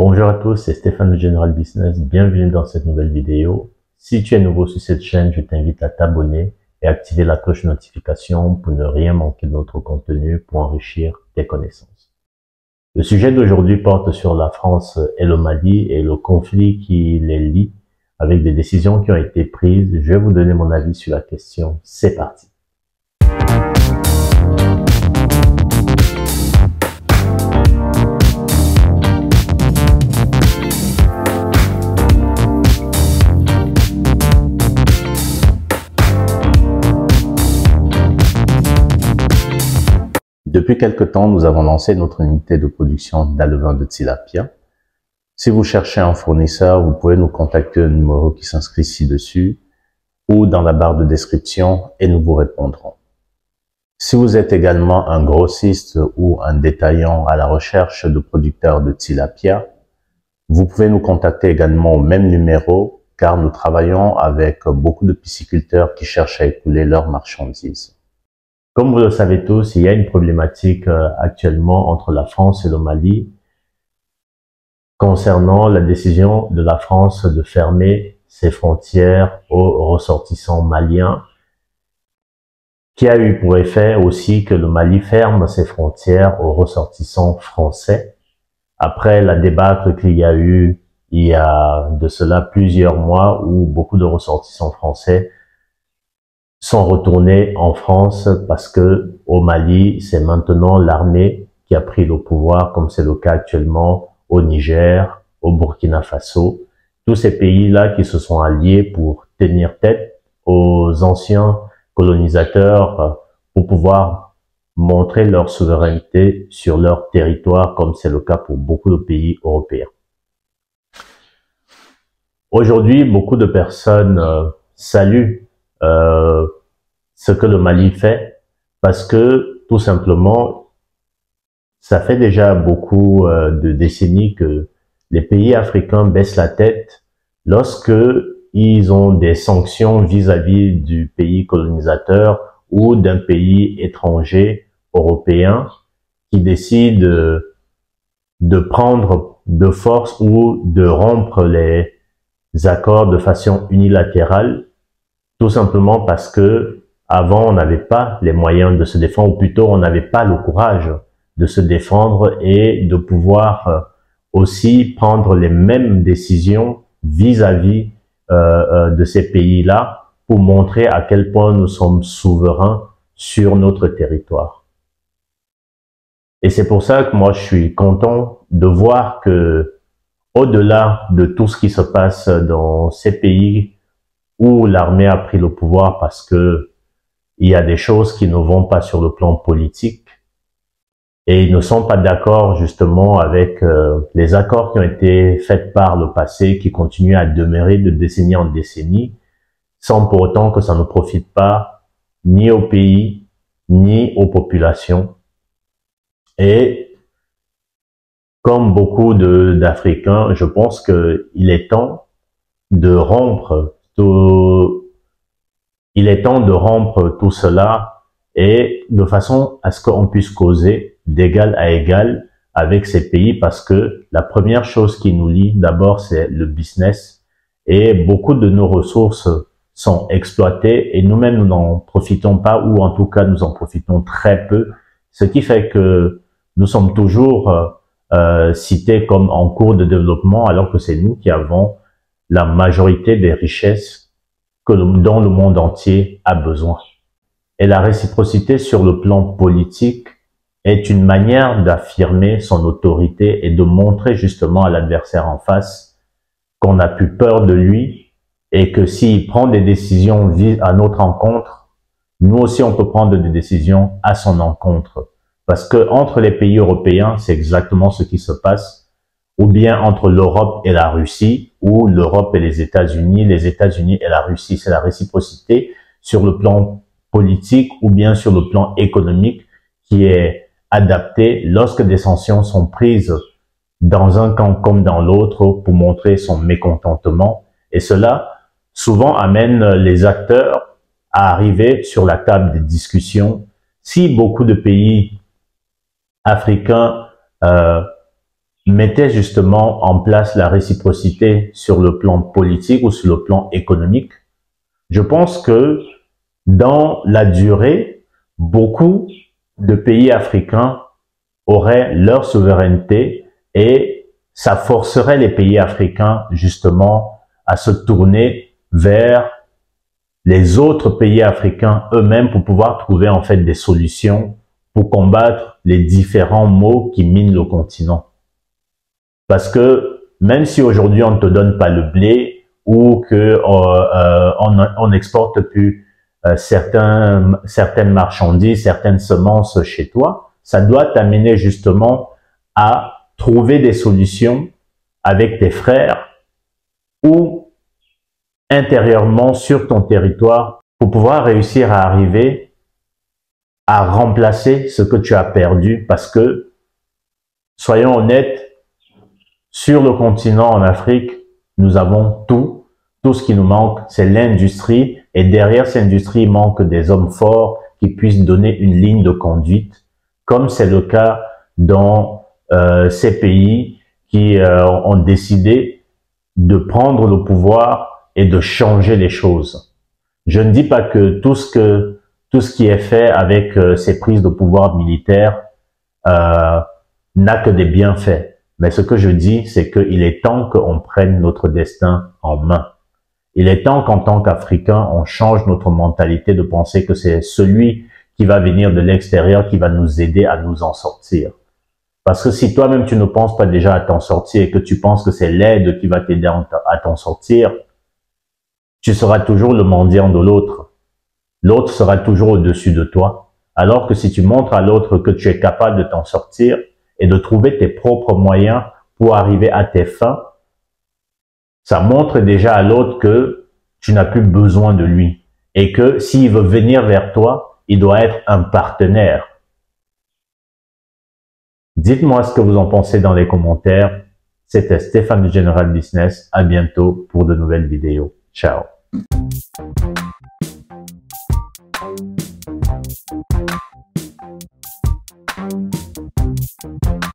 Bonjour à tous, c'est Stéphane de General Business. Bienvenue dans cette nouvelle vidéo. Si tu es nouveau sur cette chaîne, je t'invite à t'abonner et activer la cloche de notification pour ne rien manquer de notre contenu pour enrichir tes connaissances. Le sujet d'aujourd'hui porte sur la France et le Mali et le conflit qui les lie avec des décisions qui ont été prises. Je vais vous donner mon avis sur la question. C'est parti. Depuis quelque temps, nous avons lancé notre unité de production d'alevin de tilapia. Si vous cherchez un fournisseur, vous pouvez nous contacter au numéro qui s'inscrit ci-dessus ou dans la barre de description et nous vous répondrons. Si vous êtes également un grossiste ou un détaillant à la recherche de producteurs de tilapia, vous pouvez nous contacter également au même numéro car nous travaillons avec beaucoup de pisciculteurs qui cherchent à écouler leurs marchandises. Comme vous le savez tous, il y a une problématique actuellement entre la France et le Mali concernant la décision de la France de fermer ses frontières aux ressortissants maliens, qui a eu pour effet aussi que le Mali ferme ses frontières aux ressortissants français. Après la débâcle qu'il y a eu il y a de cela plusieurs mois où beaucoup de ressortissants français sont retournés en France parce que au Mali, c'est maintenant l'armée qui a pris le pouvoir, comme c'est le cas actuellement au Niger, au Burkina Faso. Tous ces pays-là qui se sont alliés pour tenir tête aux anciens colonisateurs pour pouvoir montrer leur souveraineté sur leur territoire, comme c'est le cas pour beaucoup de pays européens. Aujourd'hui, beaucoup de personnes saluent ce que le Mali fait parce que tout simplement ça fait déjà beaucoup de décennies que les pays africains baissent la tête lorsque ils ont des sanctions vis-à-vis du pays colonisateur ou d'un pays étranger européen qui décide de prendre de force ou de rompre les accords de façon unilatérale. Tout simplement parce que avant on n'avait pas les moyens de se défendre, ou plutôt on n'avait pas le courage de se défendre et de pouvoir aussi prendre les mêmes décisions vis-à-vis de ces pays-là pour montrer à quel point nous sommes souverains sur notre territoire. Et c'est pour ça que moi je suis content de voir que au-delà de tout ce qui se passe dans ces pays où l'armée a pris le pouvoir parce que il y a des choses qui ne vont pas sur le plan politique et ils ne sont pas d'accord justement avec les accords qui ont été faits par le passé, qui continuent à demeurer de décennie en décennie, sans pour autant que ça ne profite pas ni au pays, ni aux populations. Et comme beaucoup d'Africains, je pense qu'il est temps de rompre tout cela et de façon à ce qu'on puisse causer d'égal à égal avec ces pays, parce que la première chose qui nous lie d'abord c'est le business et beaucoup de nos ressources sont exploitées et nous-mêmes nous n'en profitons pas, ou en tout cas nous en profitons très peu, ce qui fait que nous sommes toujours cités comme en cours de développement alors que c'est nous qui avons la majorité des richesses dont le monde entier a besoin. Et la réciprocité sur le plan politique est une manière d'affirmer son autorité et de montrer justement à l'adversaire en face qu'on n'a plus peur de lui et que s'il prend des décisions à notre encontre, nous aussi on peut prendre des décisions à son encontre. Parce que entre les pays européens, c'est exactement ce qui se passe, ou bien entre l'Europe et la Russie, ou l'Europe et les États-Unis et la Russie. C'est la réciprocité sur le plan politique ou bien sur le plan économique qui est adaptée lorsque des sanctions sont prises dans un camp comme dans l'autre pour montrer son mécontentement. Et cela souvent amène les acteurs à arriver sur la table des discussions. Si beaucoup de pays africains mettait justement en place la réciprocité sur le plan politique ou sur le plan économique, je pense que dans la durée, beaucoup de pays africains auraient leur souveraineté et ça forcerait les pays africains justement à se tourner vers les autres pays africains eux-mêmes pour pouvoir trouver en fait des solutions pour combattre les différents maux qui minent le continent. Parce que même si aujourd'hui on ne te donne pas le blé ou que on n'exporte plus certaines marchandises, certaines semences chez toi, ça doit t'amener justement à trouver des solutions avec tes frères ou intérieurement sur ton territoire pour pouvoir réussir à arriver à remplacer ce que tu as perdu parce que, soyons honnêtes, sur le continent en Afrique, nous avons tout. Tout ce qui nous manque, c'est l'industrie. Et derrière cette industrie, il manque des hommes forts qui puissent donner une ligne de conduite, comme c'est le cas dans ces pays qui ont décidé de prendre le pouvoir et de changer les choses. Je ne dis pas que tout ce qui est fait avec ces prises de pouvoir militaires n'a que des bienfaits. Mais ce que je dis, c'est qu'il est temps qu'on prenne notre destin en main. Il est temps qu'en tant qu'Africains, on change notre mentalité de penser que c'est celui qui va venir de l'extérieur qui va nous aider à nous en sortir. Parce que si toi-même tu ne penses pas déjà à t'en sortir et que tu penses que c'est l'aide qui va t'aider à t'en sortir, tu seras toujours le mendiant de l'autre. L'autre sera toujours au-dessus de toi. Alors que si tu montres à l'autre que tu es capable de t'en sortir et de trouver tes propres moyens pour arriver à tes fins, ça montre déjà à l'autre que tu n'as plus besoin de lui et que s'il veut venir vers toi, il doit être un partenaire. Dites-moi ce que vous en pensez dans les commentaires. C'était Stéphane de General Business. À bientôt pour de nouvelles vidéos. Ciao.